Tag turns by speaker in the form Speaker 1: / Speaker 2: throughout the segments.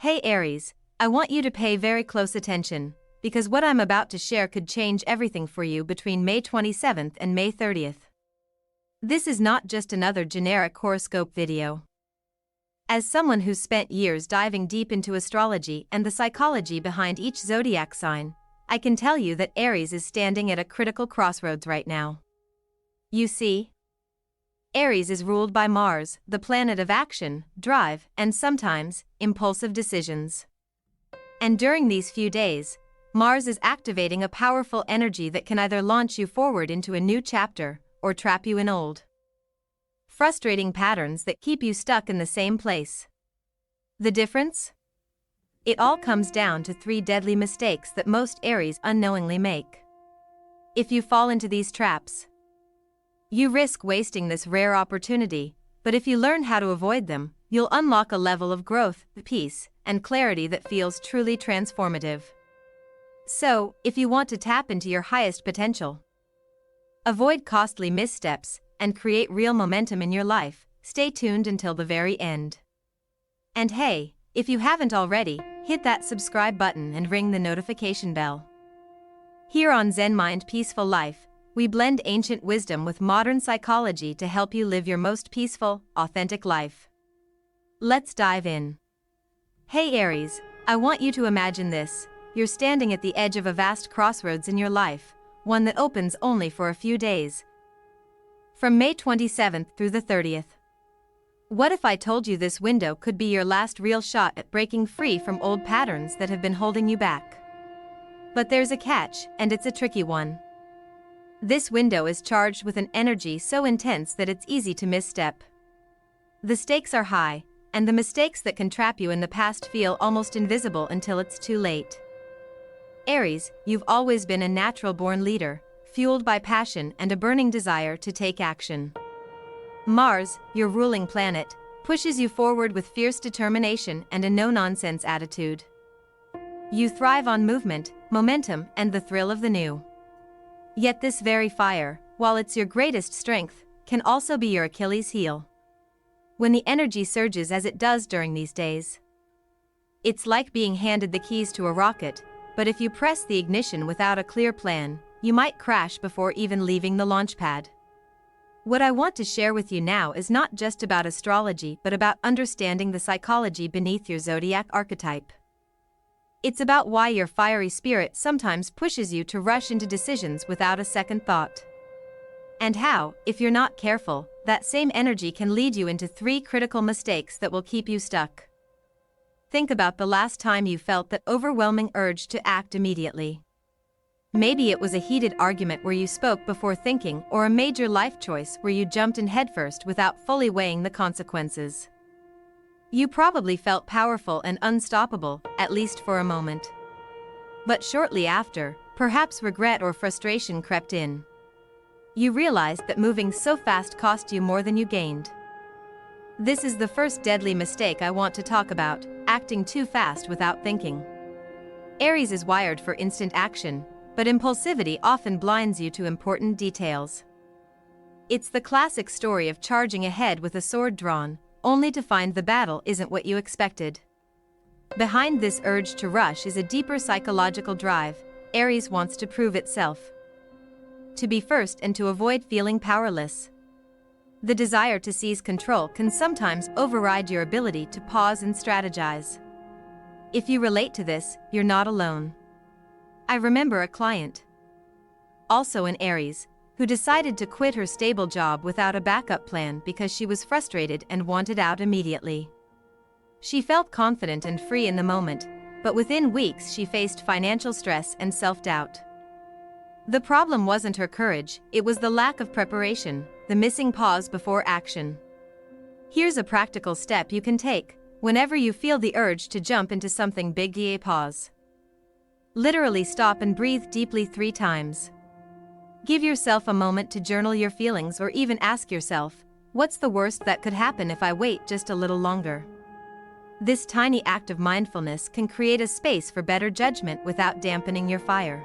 Speaker 1: Hey Aries, I want you to pay very close attention, because what I'm about to share could change everything for you between May 27th and May 30th. This is not just another generic horoscope video. As someone who's spent years diving deep into astrology and the psychology behind each zodiac sign, I can tell you that Aries is standing at a critical crossroads right now. You see, Aries is ruled by Mars, the planet of action, drive, and sometimes, impulsive decisions. And during these few days, Mars is activating a powerful energy that can either launch you forward into a new chapter, or trap you in old, frustrating patterns that keep you stuck in the same place. The difference? It all comes down to 3 deadly mistakes that most Aries unknowingly make. If you fall into these traps, you risk wasting this rare opportunity, but if you learn how to avoid them, you'll unlock a level of growth, peace, and clarity that feels truly transformative. So, if you want to tap into your highest potential, avoid costly missteps, and create real momentum in your life, stay tuned until the very end. And hey, if you haven't already, hit that subscribe button and ring the notification bell. Here on Zen Mind Peaceful Life, we blend ancient wisdom with modern psychology to help you live your most peaceful, authentic life. Let's dive in. Hey Aries, I want you to imagine this. You're standing at the edge of a vast crossroads in your life, one that opens only for a few days, from May 27th through the 30th. What if I told you this window could be your last real shot at breaking free from old patterns that have been holding you back? But there's a catch, and it's a tricky one. This window is charged with an energy so intense that it's easy to misstep. The stakes are high, and the mistakes that can trap you in the past feel almost invisible until it's too late. Aries, you've always been a natural-born leader, fueled by passion and a burning desire to take action. Mars, your ruling planet, pushes you forward with fierce determination and a no-nonsense attitude. You thrive on movement, momentum, and the thrill of the new. Yet this very fire, while it's your greatest strength, can also be your Achilles heel. When the energy surges as it does during these days, it's like being handed the keys to a rocket, but if you press the ignition without a clear plan, you might crash before even leaving the launch pad. What I want to share with you now is not just about astrology but about understanding the psychology beneath your zodiac archetype. It's about why your fiery spirit sometimes pushes you to rush into decisions without a second thought. And how, if you're not careful, that same energy can lead you into 3 critical mistakes that will keep you stuck. Think about the last time you felt that overwhelming urge to act immediately. Maybe it was a heated argument where you spoke before thinking, or a major life choice where you jumped in headfirst without fully weighing the consequences. You probably felt powerful and unstoppable, at least for a moment. But shortly after, perhaps regret or frustration crept in. You realized that moving so fast cost you more than you gained. This is the first deadly mistake I want to talk about, acting too fast without thinking. Aries is wired for instant action, but impulsivity often blinds you to important details. It's the classic story of charging ahead with a sword drawn, only to find the battle isn't what you expected. Behind this urge to rush is a deeper psychological drive. Aries wants to prove itself, to be first and to avoid feeling powerless. The desire to seize control can sometimes override your ability to pause and strategize. If you relate to this, you're not alone. I remember a client, also an Aries, who decided to quit her stable job without a backup plan because she was frustrated and wanted out immediately. She felt confident and free in the moment, but within weeks she faced financial stress and self-doubt. The problem wasn't her courage, it was the lack of preparation, the missing pause before action. Here's a practical step you can take whenever you feel the urge to jump into something big. Pause. Literally stop and breathe deeply 3 times. Give yourself a moment to journal your feelings or even ask yourself, what's the worst that could happen if I wait just a little longer? This tiny act of mindfulness can create a space for better judgment without dampening your fire.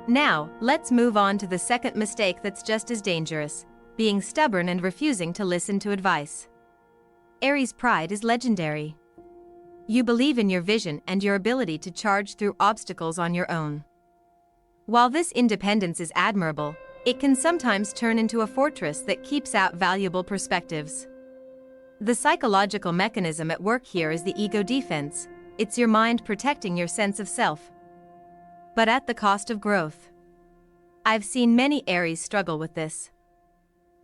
Speaker 1: Now, let's move on to the second mistake that's just as dangerous, being stubborn and refusing to listen to advice. Aries' pride is legendary. You believe in your vision and your ability to charge through obstacles on your own. While this independence is admirable, it can sometimes turn into a fortress that keeps out valuable perspectives. The psychological mechanism at work here is the ego defense. It's your mind protecting your sense of self. But at the cost of growth. I've seen many Aries struggle with this.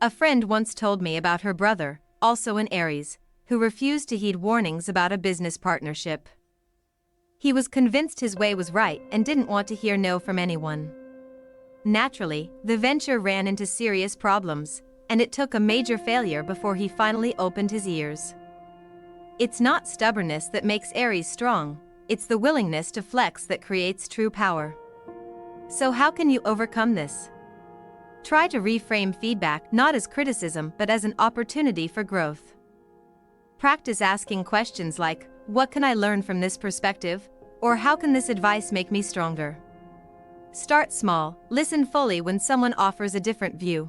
Speaker 1: A friend once told me about her brother, also an Aries, who refused to heed warnings about a business partnership. He was convinced his way was right and didn't want to hear no from anyone. Naturally, the venture ran into serious problems, and it took a major failure before he finally opened his ears. It's not stubbornness that makes Aries strong, it's the willingness to flex that creates true power. So how can you overcome this? Try to reframe feedback not as criticism but as an opportunity for growth. Practice asking questions like, what can I learn from this perspective? Or how can this advice make me stronger? Start small, listen fully when someone offers a different view.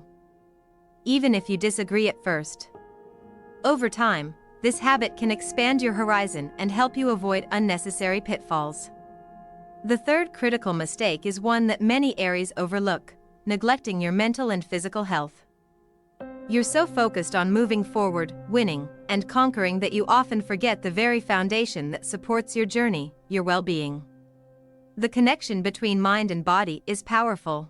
Speaker 1: Even if you disagree at first. Over time, this habit can expand your horizon and help you avoid unnecessary pitfalls. The third critical mistake is one that many Aries overlook: neglecting your mental and physical health. You're so focused on moving forward, winning, and conquering that you often forget the very foundation that supports your journey, your well-being. The connection between mind and body is powerful.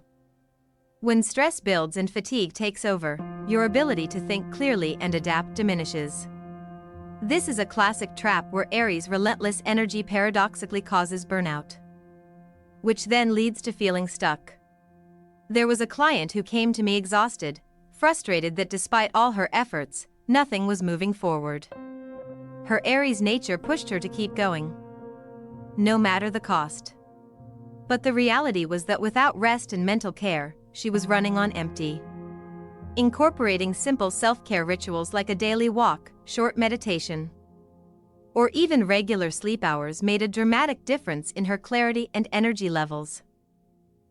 Speaker 1: When stress builds and fatigue takes over, your ability to think clearly and adapt diminishes. This is a classic trap where Aries' relentless energy paradoxically causes burnout, which then leads to feeling stuck. There was a client who came to me exhausted, frustrated that despite all her efforts, nothing was moving forward. Her Aries nature pushed her to keep going, no matter the cost. But the reality was that without rest and mental care, she was running on empty. Incorporating simple self-care rituals like a daily walk, short meditation, or even regular sleep hours made a dramatic difference in her clarity and energy levels.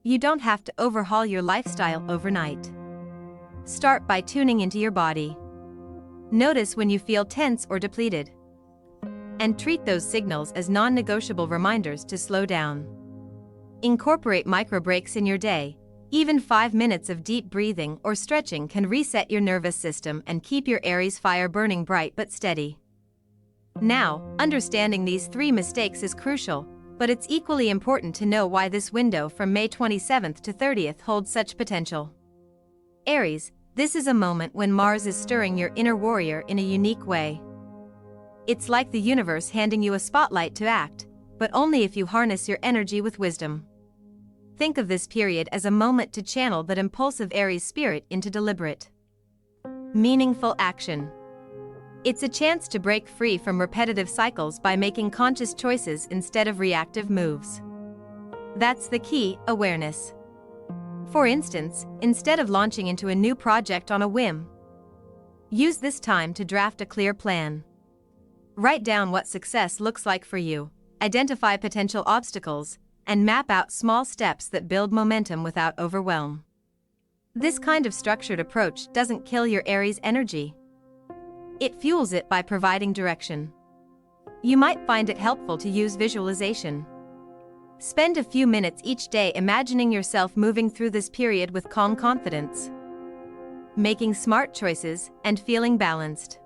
Speaker 1: You don't have to overhaul your lifestyle overnight. Start by tuning into your body. Notice when you feel tense or depleted, and treat those signals as non-negotiable reminders to slow down. Incorporate micro breaks in your day. Even 5 minutes of deep breathing or stretching can reset your nervous system and keep your Aries fire burning bright but steady. Now, understanding these 3 mistakes is crucial, but it's equally important to know why this window from May 27th to 30th holds such potential. Aries, this is a moment when Mars is stirring your inner warrior in a unique way. It's like the universe handing you a spotlight to act, but only if you harness your energy with wisdom. Think of this period as a moment to channel that impulsive Aries spirit into deliberate, meaningful action. It's a chance to break free from repetitive cycles by making conscious choices instead of reactive moves. That's the key: awareness. For instance, instead of launching into a new project on a whim, use this time to draft a clear plan. Write down what success looks like for you, identify potential obstacles, and map out small steps that build momentum without overwhelm. This kind of structured approach doesn't kill your Aries energy. It fuels it by providing direction. You might find it helpful to use visualization. Spend a few minutes each day imagining yourself moving through this period with calm confidence, making smart choices, and feeling balanced.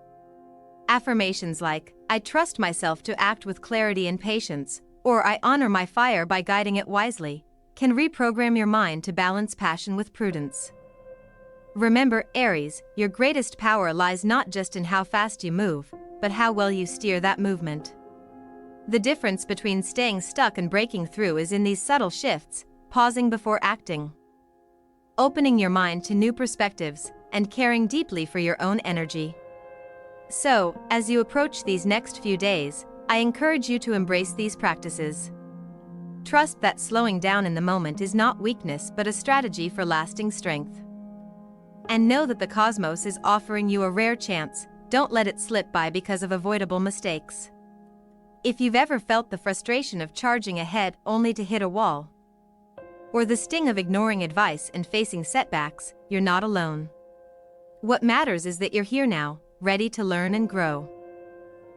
Speaker 1: Affirmations like, I trust myself to act with clarity and patience, or I honor my fire by guiding it wisely, can reprogram your mind to balance passion with prudence. Remember, Aries, your greatest power lies not just in how fast you move, but how well you steer that movement. The difference between staying stuck and breaking through is in these subtle shifts: pausing before acting, opening your mind to new perspectives, and caring deeply for your own energy. So, as you approach these next few days, I encourage you to embrace these practices. Trust that slowing down in the moment is not weakness but a strategy for lasting strength. And know that the cosmos is offering you a rare chance. Don't let it slip by because of avoidable mistakes. If you've ever felt the frustration of charging ahead only to hit a wall, or the sting of ignoring advice and facing setbacks, you're not alone. What matters is that you're here now, ready to learn and grow.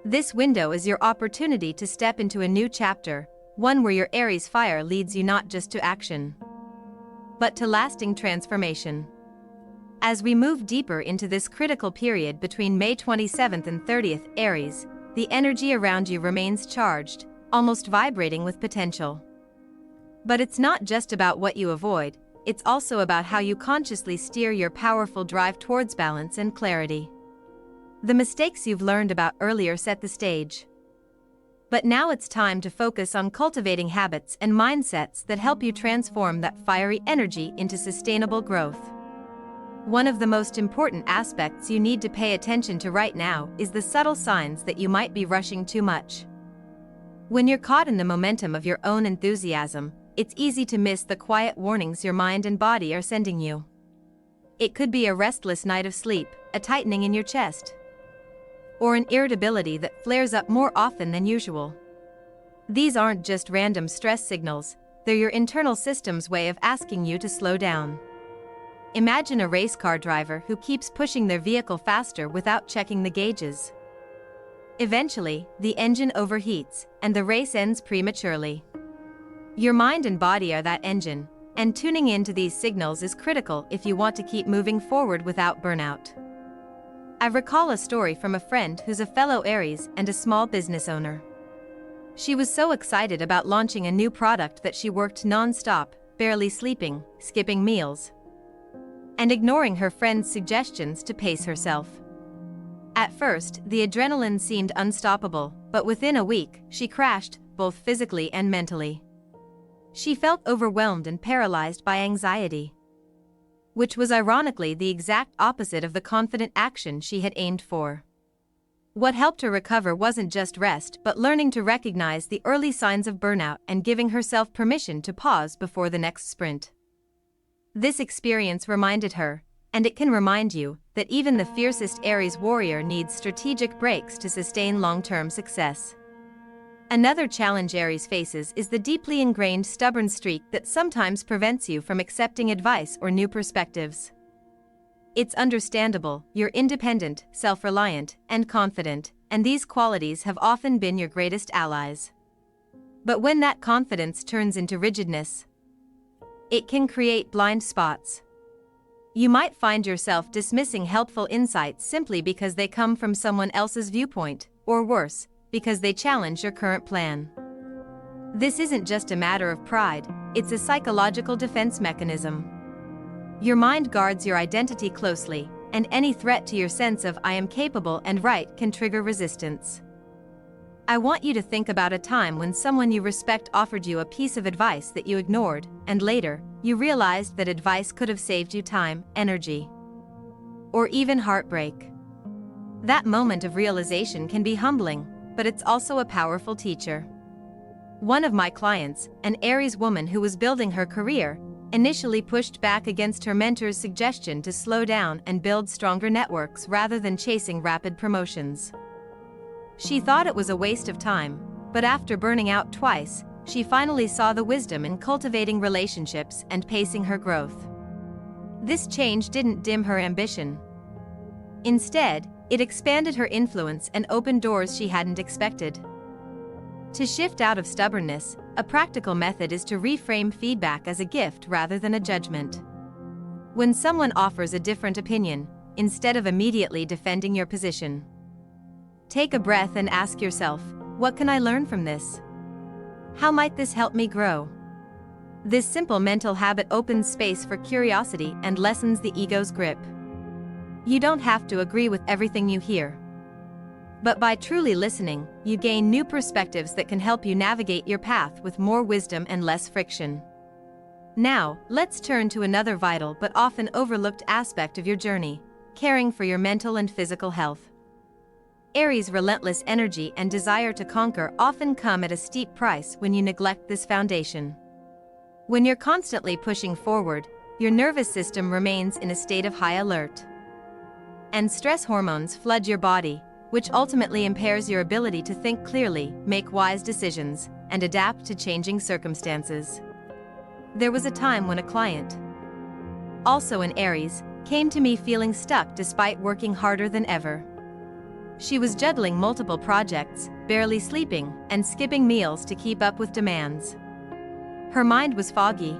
Speaker 1: This window is your opportunity to step into a new chapter, one where your Aries fire leads you not just to action, but to lasting transformation. As we move deeper into this critical period between May 27th and 30th, Aries, the energy around you remains charged, almost vibrating with potential. But it's not just about what you avoid, it's also about how you consciously steer your powerful drive towards balance and clarity. The mistakes you've learned about earlier set the stage. But now it's time to focus on cultivating habits and mindsets that help you transform that fiery energy into sustainable growth. One of the most important aspects you need to pay attention to right now is the subtle signs that you might be rushing too much. When you're caught in the momentum of your own enthusiasm, it's easy to miss the quiet warnings your mind and body are sending you. It could be a restless night of sleep, a tightening in your chest, or an irritability that flares up more often than usual. These aren't just random stress signals, they're your internal system's way of asking you to slow down. Imagine a race car driver who keeps pushing their vehicle faster without checking the gauges. Eventually, the engine overheats, and the race ends prematurely. Your mind and body are that engine, and tuning into these signals is critical if you want to keep moving forward without burnout. I recall a story from a friend who's a fellow Aries and a small business owner. She was so excited about launching a new product that she worked non-stop, barely sleeping, skipping meals, and ignoring her friends' suggestions to pace herself. At first, the adrenaline seemed unstoppable, but within a week, she crashed, both physically and mentally. She felt overwhelmed and paralyzed by anxiety, which was ironically the exact opposite of the confident action she had aimed for. What helped her recover wasn't just rest but learning to recognize the early signs of burnout and giving herself permission to pause before the next sprint. This experience reminded her, and it can remind you, that even the fiercest Aries warrior needs strategic breaks to sustain long-term success. Another challenge Aries faces is the deeply ingrained stubborn streak that sometimes prevents you from accepting advice or new perspectives. It's understandable, you're independent, self-reliant, and confident, and these qualities have often been your greatest allies. But when that confidence turns into rigidness, it can create blind spots. You might find yourself dismissing helpful insights simply because they come from someone else's viewpoint, or worse, because they challenge your current plan. This isn't just a matter of pride, it's a psychological defense mechanism. Your mind guards your identity closely, and any threat to your sense of "I am capable and right" can trigger resistance. I want you to think about a time when someone you respect offered you a piece of advice that you ignored, and later, you realized that advice could have saved you time, energy, or even heartbreak. That moment of realization can be humbling, but it's also a powerful teacher. One of my clients, an Aries woman who was building her career, initially pushed back against her mentor's suggestion to slow down and build stronger networks rather than chasing rapid promotions. She thought it was a waste of time, but after burning out twice, she finally saw the wisdom in cultivating relationships and pacing her growth. This change didn't dim her ambition. Instead, it expanded her influence and opened doors she hadn't expected. To shift out of stubbornness, a practical method is to reframe feedback as a gift rather than a judgment. When someone offers a different opinion, instead of immediately defending your position, take a breath and ask yourself, what can I learn from this? How might this help me grow? This simple mental habit opens space for curiosity and lessens the ego's grip. You don't have to agree with everything you hear, but by truly listening, you gain new perspectives that can help you navigate your path with more wisdom and less friction. Now, let's turn to another vital but often overlooked aspect of your journey: caring for your mental and physical health. Aries' relentless energy and desire to conquer often come at a steep price when you neglect this foundation. When you're constantly pushing forward, your nervous system remains in a state of high alert, and stress hormones flood your body, which ultimately impairs your ability to think clearly, make wise decisions, and adapt to changing circumstances. There was a time when a client, also an Aries, came to me feeling stuck despite working harder than ever. She was juggling multiple projects, barely sleeping, and skipping meals to keep up with demands. Her mind was foggy,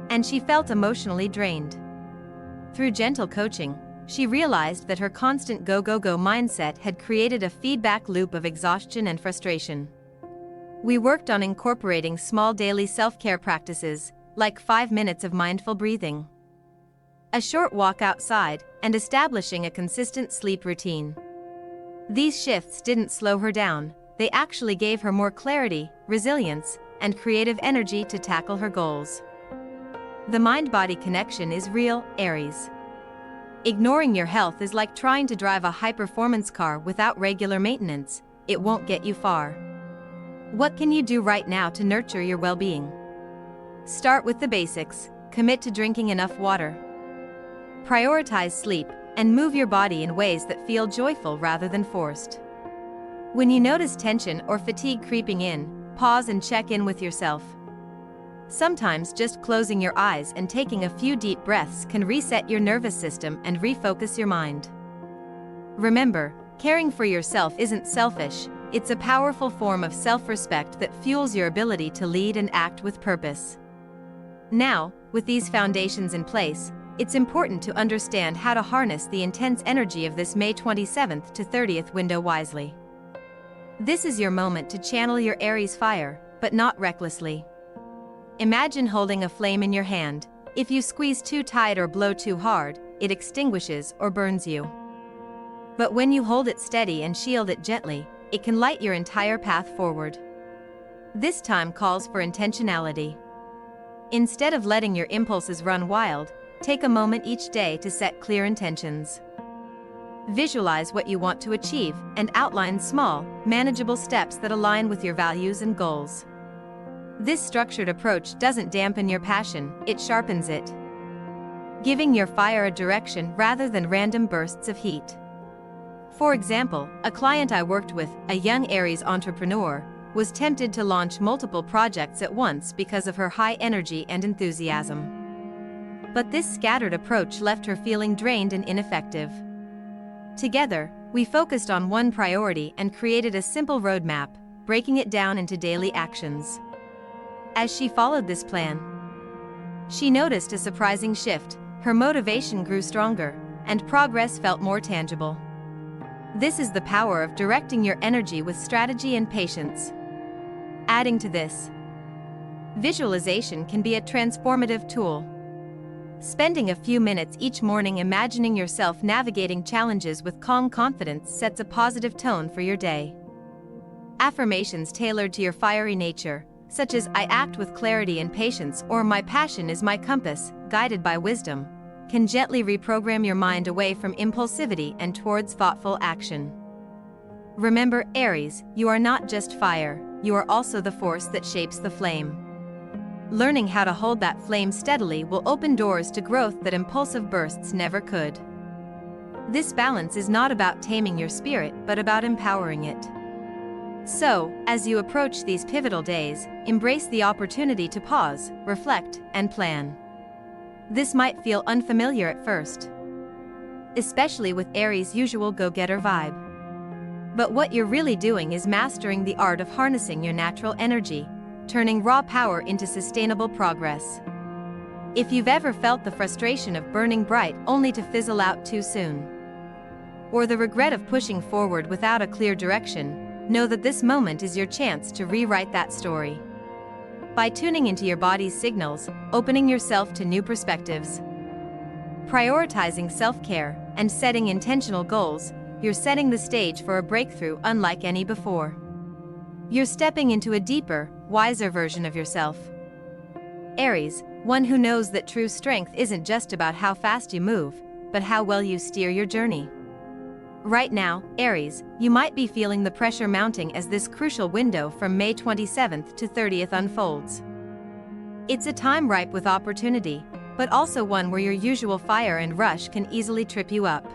Speaker 1: and she felt emotionally drained. Through gentle coaching, she realized that her constant go-go-go mindset had created a feedback loop of exhaustion and frustration. We worked on incorporating small daily self-care practices, like 5 minutes of mindful breathing, a short walk outside, and establishing a consistent sleep routine. These shifts didn't slow her down, they actually gave her more clarity, resilience, and creative energy to tackle her goals. The mind-body connection is real, Aries. Ignoring your health is like trying to drive a high-performance car without regular maintenance. It won't get you far. What can you do right now to nurture your well-being? Start with the basics. Commit to drinking enough water. Prioritize sleep, and move your body in ways that feel joyful rather than forced. When you notice tension or fatigue creeping in, pause and check in with yourself. Sometimes just closing your eyes and taking a few deep breaths can reset your nervous system and refocus your mind. Remember, caring for yourself isn't selfish, it's a powerful form of self-respect that fuels your ability to lead and act with purpose. Now, with these foundations in place, it's important to understand how to harness the intense energy of this May 27th to 30th window wisely. This is your moment to channel your Aries fire, but not recklessly. Imagine holding a flame in your hand. If you squeeze too tight or blow too hard, it extinguishes or burns you. But when you hold it steady and shield it gently, it can light your entire path forward. This time calls for intentionality. Instead of letting your impulses run wild, take a moment each day to set clear intentions. Visualize what you want to achieve and outline small, manageable steps that align with your values and goals. This structured approach doesn't dampen your passion, it sharpens it, giving your fire a direction rather than random bursts of heat. For example, a client I worked with, a young Aries entrepreneur, was tempted to launch multiple projects at once because of her high energy and enthusiasm. But this scattered approach left her feeling drained and ineffective. Together, we focused on one priority and created a simple roadmap, breaking it down into daily actions. As she followed this plan, she noticed a surprising shift. Her motivation grew stronger, and progress felt more tangible. This is the power of directing your energy with strategy and patience. Adding to this, visualization can be a transformative tool. Spending a few minutes each morning imagining yourself navigating challenges with calm confidence sets a positive tone for your day. Affirmations tailored to your fiery nature, such as "I act with clarity and patience" or "My passion is my compass, guided by wisdom," can gently reprogram your mind away from impulsivity and towards thoughtful action. Remember, Aries, you are not just fire, you are also the force that shapes the flame. Learning how to hold that flame steadily will open doors to growth that impulsive bursts never could. This balance is not about taming your spirit but about empowering it. So, as you approach these pivotal days, embrace the opportunity to pause, reflect, and plan. This might feel unfamiliar at first, especially with Aries' usual go-getter vibe. But what you're really doing is mastering the art of harnessing your natural energy, turning raw power into sustainable progress. If you've ever felt the frustration of burning bright only to fizzle out too soon, or the regret of pushing forward without a clear direction, know that this moment is your chance to rewrite that story. By tuning into your body's signals, opening yourself to new perspectives, prioritizing self-care, and setting intentional goals, you're setting the stage for a breakthrough unlike any before. You're stepping into a deeper, wiser version of yourself. Aries, one who knows that true strength isn't just about how fast you move, but how well you steer your journey. Right now, Aries, you might be feeling the pressure mounting as this crucial window from May 27th to 30th unfolds. It's a time ripe with opportunity, but also one where your usual fire and rush can easily trip you up.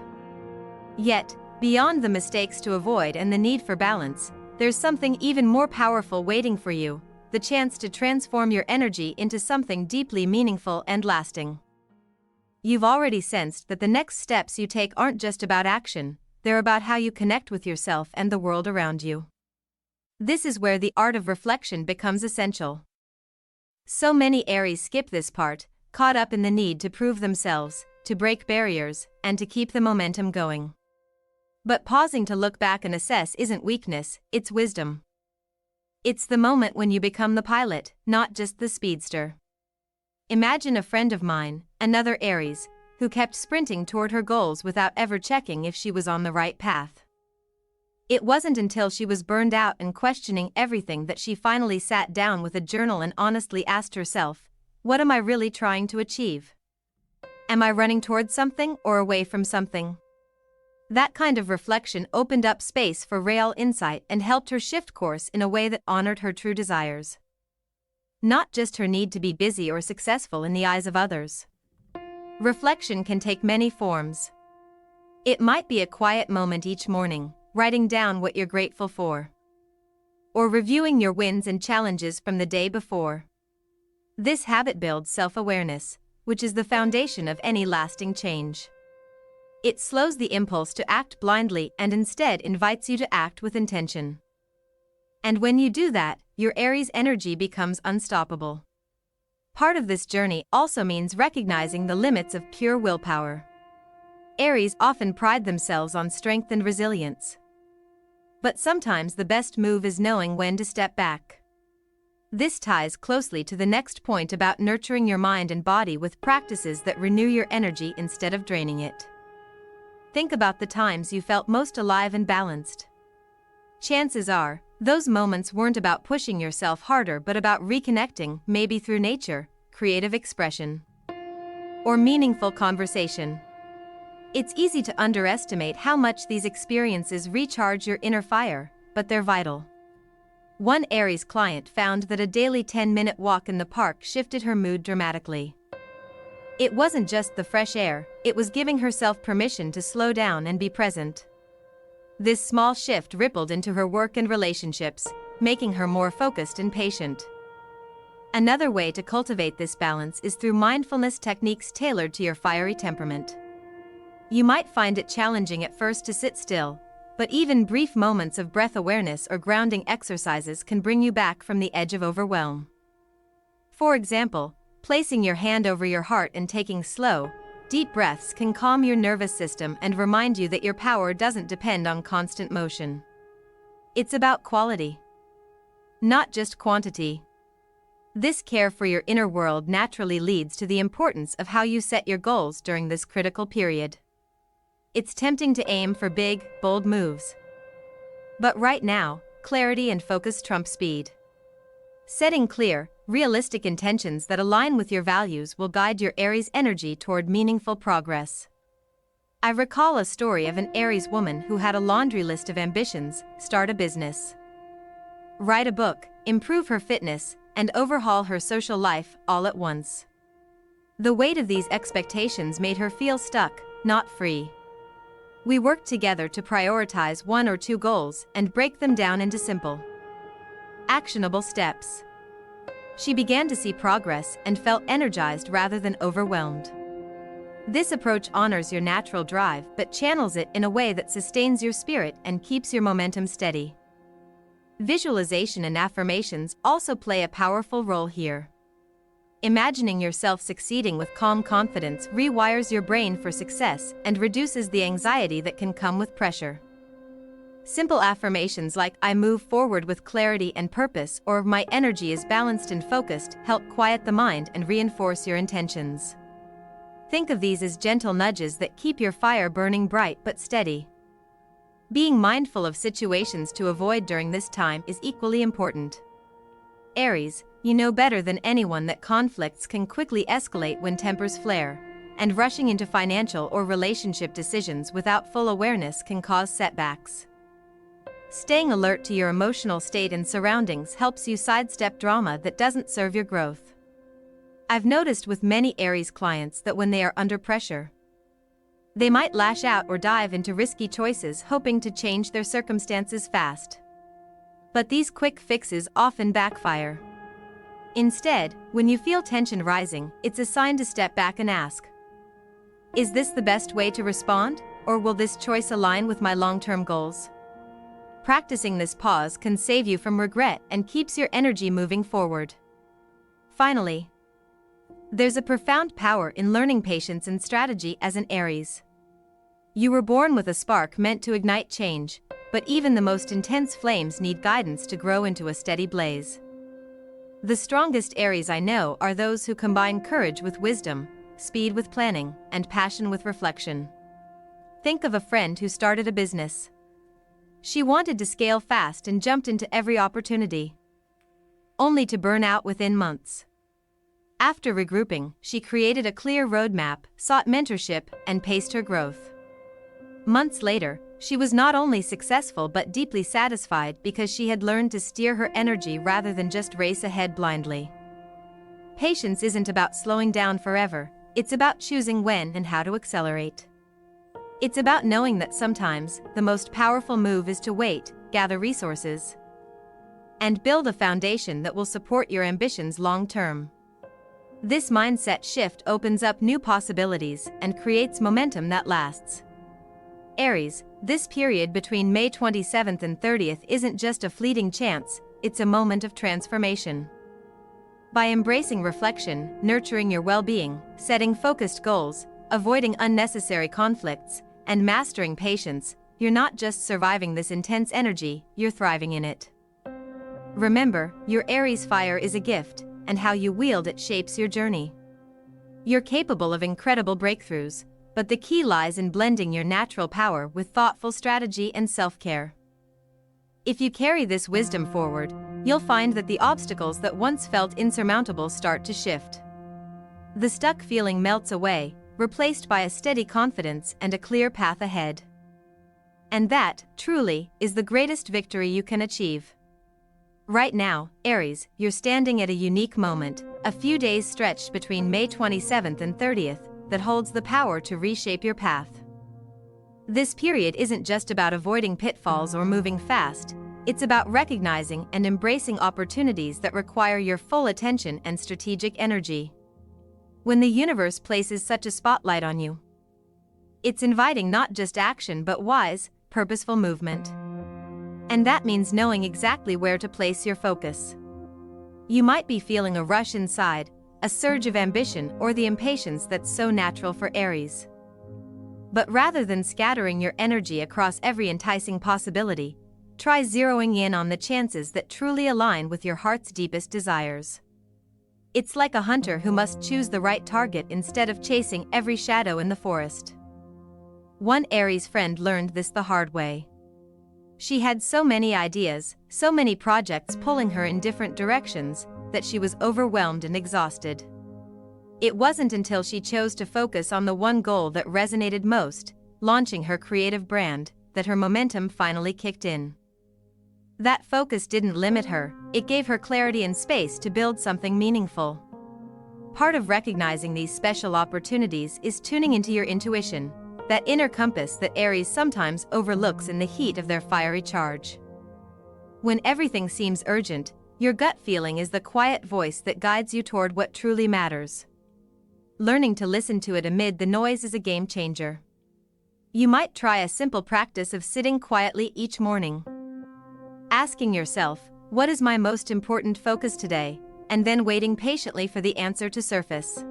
Speaker 1: Yet, beyond the mistakes to avoid and the need for balance, there's something even more powerful waiting for you, the chance to transform your energy into something deeply meaningful and lasting. You've already sensed that the next steps you take aren't just about action, they're about how you connect with yourself and the world around you. This is where the art of reflection becomes essential. So many Aries skip this part, caught up in the need to prove themselves, to break barriers, and to keep the momentum going. But pausing to look back and assess isn't weakness, it's wisdom. It's the moment when you become the pilot, not just the speedster. Imagine a friend of mine, another Aries, who kept sprinting toward her goals without ever checking if she was on the right path. It wasn't until she was burned out and questioning everything that she finally sat down with a journal and honestly asked herself, "What am I really trying to achieve? Am I running towards something or away from something?" That kind of reflection opened up space for real insight and helped her shift course in a way that honored her true desires. Not just her need to be busy or successful in the eyes of others. Reflection can take many forms. It might be a quiet moment each morning, writing down what you're grateful for. Or reviewing your wins and challenges from the day before. This habit builds self-awareness, which is the foundation of any lasting change. It slows the impulse to act blindly and instead invites you to act with intention. And when you do that, your Aries energy becomes unstoppable. Part of this journey also means recognizing the limits of pure willpower. Aries often pride themselves on strength and resilience. But sometimes the best move is knowing when to step back. This ties closely to the next point about nurturing your mind and body with practices that renew your energy instead of draining it. Think about the times you felt most alive and balanced. Chances are, those moments weren't about pushing yourself harder but about reconnecting, maybe through nature, creative expression, or meaningful conversation. It's easy to underestimate how much these experiences recharge your inner fire, but they're vital. One Aries client found that a daily 10-minute walk in the park shifted her mood dramatically. It wasn't just the fresh air, it was giving herself permission to slow down and be present. This small shift rippled into her work and relationships, making her more focused and patient. Another way to cultivate this balance is through mindfulness techniques tailored to your fiery temperament. You might find it challenging at first to sit still, but even brief moments of breath awareness or grounding exercises can bring you back from the edge of overwhelm. For example, placing your hand over your heart and taking slow, deep breaths can calm your nervous system and remind you that your power doesn't depend on constant motion. It's about quality, not just quantity. This care for your inner world naturally leads to the importance of how you set your goals during this critical period. It's tempting to aim for big, bold moves. But right now, clarity and focus trump speed. Setting clear, realistic intentions that align with your values will guide your Aries energy toward meaningful progress. I recall a story of an Aries woman who had a laundry list of ambitions: start a business, write a book, improve her fitness, and overhaul her social life all at once. The weight of these expectations made her feel stuck, not free. We worked together to prioritize one or two goals and break them down into simple, actionable steps. She began to see progress and felt energized rather than overwhelmed. This approach honors your natural drive but channels it in a way that sustains your spirit and keeps your momentum steady. Visualization and affirmations also play a powerful role here. Imagining yourself succeeding with calm confidence rewires your brain for success and reduces the anxiety that can come with pressure. Simple affirmations like "I move forward with clarity and purpose" or "My energy is balanced and focused" help quiet the mind and reinforce your intentions. Think of these as gentle nudges that keep your fire burning bright but steady. Being mindful of situations to avoid during this time is equally important. Aries, you know better than anyone that conflicts can quickly escalate when tempers flare, and rushing into financial or relationship decisions without full awareness can cause setbacks. Staying alert to your emotional state and surroundings helps you sidestep drama that doesn't serve your growth. I've noticed with many Aries clients that when they are under pressure, they might lash out or dive into risky choices hoping to change their circumstances fast. But these quick fixes often backfire. Instead, when you feel tension rising, it's a sign to step back and ask, is this the best way to respond? or will this choice align with my long-term goals? Practicing this pause can save you from regret and keeps your energy moving forward. Finally, there's a profound power in learning patience and strategy as an Aries. You were born with a spark meant to ignite change, but even the most intense flames need guidance to grow into a steady blaze. The strongest Aries I know are those who combine courage with wisdom, speed with planning, and passion with reflection. Think of a friend who started a business. She wanted to scale fast and jumped into every opportunity, only to burn out within months. After regrouping, she created a clear roadmap, sought mentorship, and paced her growth. Months later, she was not only successful but deeply satisfied because she had learned to steer her energy rather than just race ahead blindly. Patience isn't about slowing down forever, it's about choosing when and how to accelerate. It's about knowing that sometimes the most powerful move is to wait, gather resources, and build a foundation that will support your ambitions long term. This mindset shift opens up new possibilities and creates momentum that lasts. Aries, this period between May 27th and 30th isn't just a fleeting chance, it's a moment of transformation. By embracing reflection, nurturing your well-being, setting focused goals, avoiding unnecessary conflicts, and mastering patience, you're not just surviving this intense energy, you're thriving in it. Remember, your Aries fire is a gift, and how you wield it shapes your journey. You're capable of incredible breakthroughs, but the key lies in blending your natural power with thoughtful strategy and self-care. If you carry this wisdom forward, you'll find that the obstacles that once felt insurmountable start to shift. The stuck feeling melts away, replaced by a steady confidence and a clear path ahead. And that, truly, is the greatest victory you can achieve. Right now, Aries, you're standing at a unique moment, a few days stretched between May 27th and 30th, that holds the power to reshape your path. This period isn't just about avoiding pitfalls or moving fast, it's about recognizing and embracing opportunities that require your full attention and strategic energy. When the universe places such a spotlight on you, it's inviting not just action but wise, purposeful movement. And that means knowing exactly where to place your focus. You might be feeling a rush inside, a surge of ambition, or the impatience that's so natural for Aries. But rather than scattering your energy across every enticing possibility, try zeroing in on the chances that truly align with your heart's deepest desires. It's like a hunter who must choose the right target instead of chasing every shadow in the forest. One Aries friend learned this the hard way. She had so many ideas, so many projects pulling her in different directions, that she was overwhelmed and exhausted. It wasn't until she chose to focus on the one goal that resonated most, launching her creative brand, that her momentum finally kicked in. That focus didn't limit her, it gave her clarity and space to build something meaningful. Part of recognizing these special opportunities is tuning into your intuition, that inner compass that Aries sometimes overlooks in the heat of their fiery charge. When everything seems urgent, your gut feeling is the quiet voice that guides you toward what truly matters. Learning to listen to it amid the noise is a game changer. You might try a simple practice of sitting quietly each morning, asking yourself, what is my most important focus today, and then waiting patiently for the answer to surface.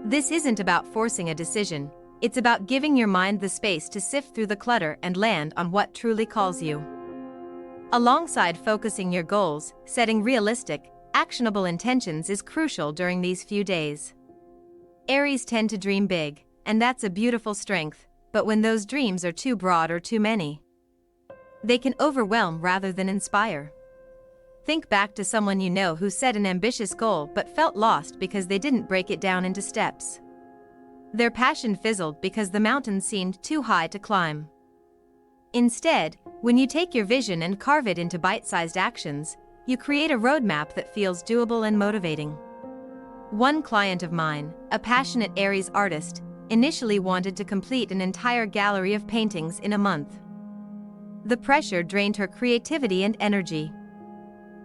Speaker 1: This isn't about forcing a decision, it's about giving your mind the space to sift through the clutter and land on what truly calls you. Alongside focusing your goals, setting realistic, actionable intentions is crucial during these few days. Aries tend to dream big, and that's a beautiful strength, but when those dreams are too broad or too many, they can overwhelm rather than inspire. Think back to someone you know who set an ambitious goal but felt lost because they didn't break it down into steps. Their passion fizzled because the mountain seemed too high to climb. Instead, when you take your vision and carve it into bite-sized actions, you create a roadmap that feels doable and motivating. One client of mine, a passionate Aries artist, initially wanted to complete an entire gallery of paintings in a month. The pressure drained her creativity and energy.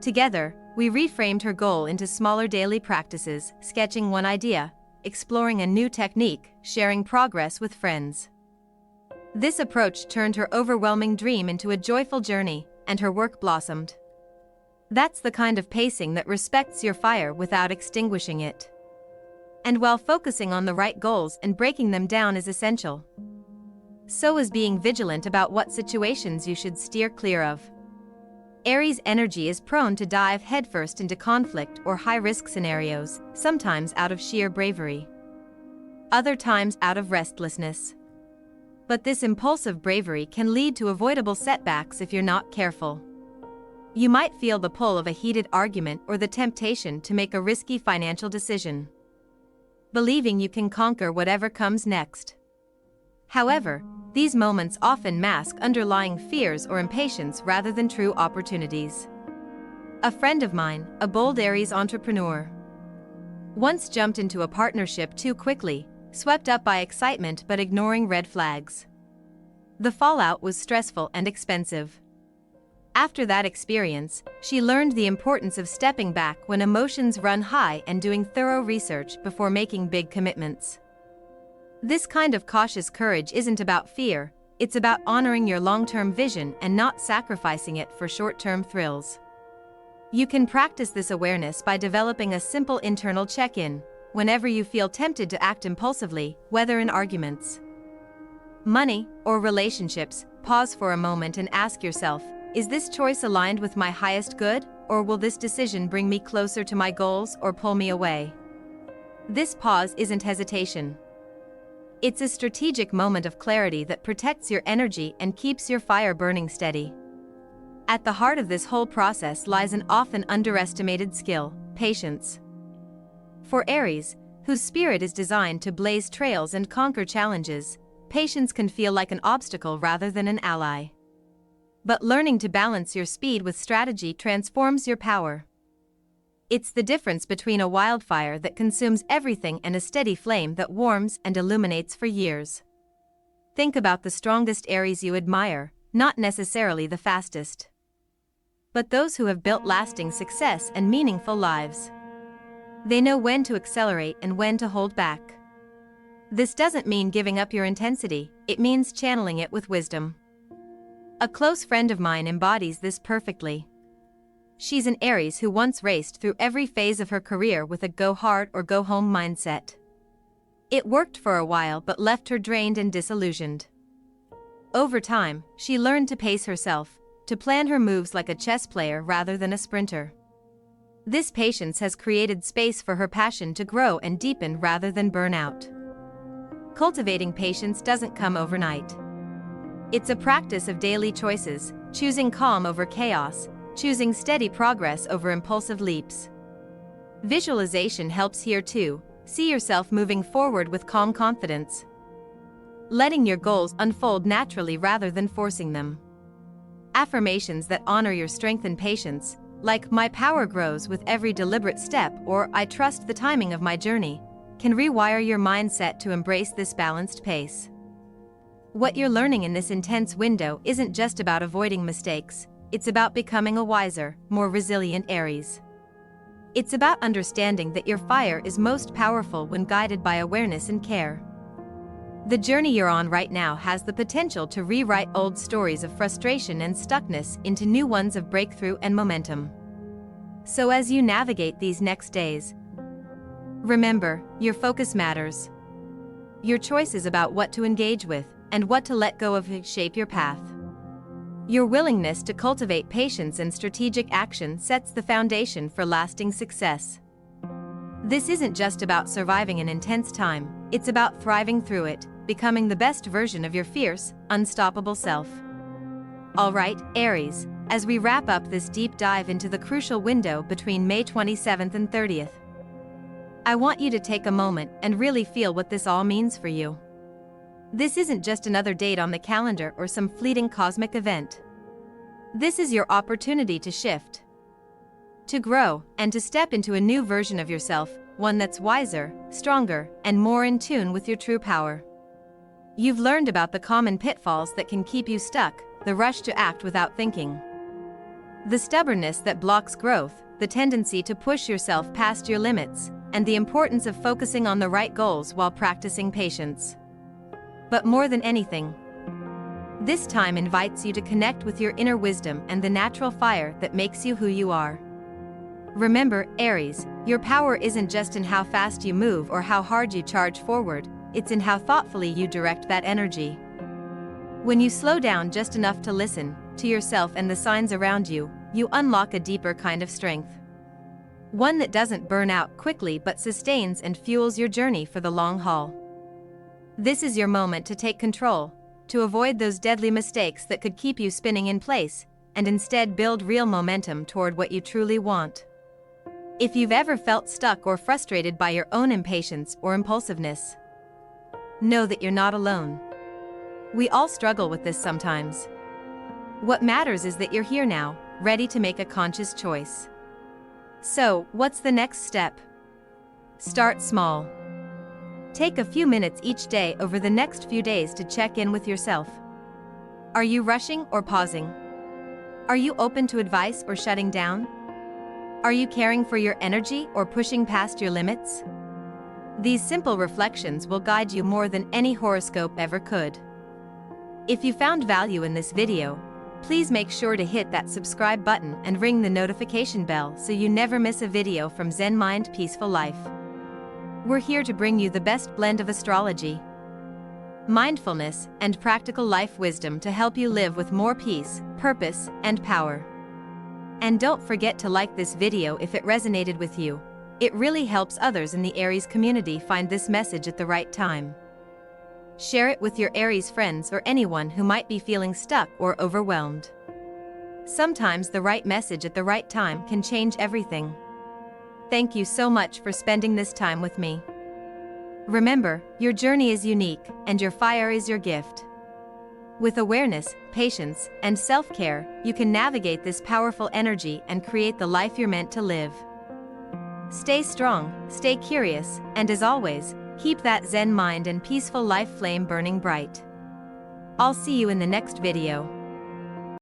Speaker 1: Together, we reframed her goal into smaller daily practices, sketching one idea, exploring a new technique, sharing progress with friends. This approach turned her overwhelming dream into a joyful journey, and her work blossomed. That's the kind of pacing that respects your fire without extinguishing it. And while focusing on the right goals and breaking them down is essential, so is being vigilant about what situations you should steer clear of. Aries energy is prone to dive headfirst into conflict or high-risk scenarios, sometimes out of sheer bravery, other times out of restlessness. But this impulsive bravery can lead to avoidable setbacks if you're not careful. You might feel the pull of a heated argument or the temptation to make a risky financial decision, believing you can conquer whatever comes next. However, these moments often mask underlying fears or impatience rather than true opportunities. A friend of mine, a bold Aries entrepreneur, once jumped into a partnership too quickly, swept up by excitement but ignoring red flags. The fallout was stressful and expensive. After that experience, she learned the importance of stepping back when emotions run high and doing thorough research before making big commitments. This kind of cautious courage isn't about fear, it's about honoring your long-term vision and not sacrificing it for short-term thrills. You can practice this awareness by developing a simple internal check-in whenever you feel tempted to act impulsively, whether in arguments, money, or relationships. Pause for a moment and ask yourself, is this choice aligned with my highest good, or will this decision bring me closer to my goals or pull me away? This pause isn't hesitation. It's a strategic moment of clarity that protects your energy and keeps your fire burning steady. At the heart of this whole process lies an often underestimated skill: patience. For Aries, whose spirit is designed to blaze trails and conquer challenges, patience can feel like an obstacle rather than an ally. But learning to balance your speed with strategy transforms your power. It's the difference between a wildfire that consumes everything and a steady flame that warms and illuminates for years. Think about the strongest Aries you admire, not necessarily the fastest, but those who have built lasting success and meaningful lives. They know when to accelerate and when to hold back. This doesn't mean giving up your intensity, it means channeling it with wisdom. A close friend of mine embodies this perfectly. She's an Aries who once raced through every phase of her career with a go hard or go home mindset. It worked for a while but left her drained and disillusioned. Over time, she learned to pace herself, to plan her moves like a chess player rather than a sprinter. This patience has created space for her passion to grow and deepen rather than burn out. Cultivating patience doesn't come overnight. It's a practice of daily choices, choosing calm over chaos, choosing steady progress over impulsive leaps. Visualization helps here too. See yourself moving forward with calm confidence, letting your goals unfold naturally rather than forcing them. Affirmations that honor your strength and patience, like "my power grows with every deliberate step" or "I trust the timing of my journey," can rewire your mindset to embrace this balanced pace. What you're learning in this intense window isn't just about avoiding mistakes, it's about becoming a wiser, more resilient Aries. It's about understanding that your fire is most powerful when guided by awareness and care. The journey you're on right now has the potential to rewrite old stories of frustration and stuckness into new ones of breakthrough and momentum. So as you navigate these next days, remember, your focus matters. Your choices about what to engage with and what to let go of shape your path. Your willingness to cultivate patience and strategic action sets the foundation for lasting success. This isn't just about surviving an intense time, it's about thriving through it, becoming the best version of your fierce, unstoppable self. Alright, Aries, as we wrap up this deep dive into the crucial window between May 27th and 30th, I want you to take a moment and really feel what this all means for you. This isn't just another date on the calendar or some fleeting cosmic event. This is your opportunity to shift, to grow, and to step into a new version of yourself, one that's wiser, stronger, and more in tune with your true power. You've learned about the common pitfalls that can keep you stuck, the rush to act without thinking, the stubbornness that blocks growth, the tendency to push yourself past your limits, and the importance of focusing on the right goals while practicing patience. But more than anything, This time invites you to connect with your inner wisdom and the natural fire that makes you who you are. Remember, Aries, your power isn't just in how fast you move or how hard you charge forward, it's in how thoughtfully you direct that energy. When you slow down just enough to listen to yourself and the signs around you, you unlock a deeper kind of strength. One that doesn't burn out quickly but sustains and fuels your journey for the long haul. This is your moment to take control, to avoid those deadly mistakes that could keep you spinning in place, and instead build real momentum toward what you truly want. If you've ever felt stuck or frustrated by your own impatience or impulsiveness, know that you're not alone. We all struggle with this sometimes. What matters is that you're here now, ready to make a conscious choice. So, what's the next step? Start small. Take a few minutes each day over the next few days to check in with yourself. Are you rushing or pausing? Are you open to advice or shutting down? Are you caring for your energy or pushing past your limits? These simple reflections will guide you more than any horoscope ever could. If you found value in this video, please make sure to hit that subscribe button and ring the notification bell so you never miss a video from Zen Mind Peaceful Life. We're here to bring you the best blend of astrology, mindfulness, and practical life wisdom to help you live with more peace, purpose, and power. And don't forget to like this video if it resonated with you. It really helps others in the Aries community find this message at the right time. Share it with your Aries friends or anyone who might be feeling stuck or overwhelmed. Sometimes the right message at the right time can change everything. Thank you so much for spending this time with me. Remember, your journey is unique, and your fire is your gift. With awareness, patience, and self-care, you can navigate this powerful energy and create the life you're meant to live. Stay strong, stay curious, and as always, keep that Zen mind and peaceful life flame burning bright. I'll see you in the next video.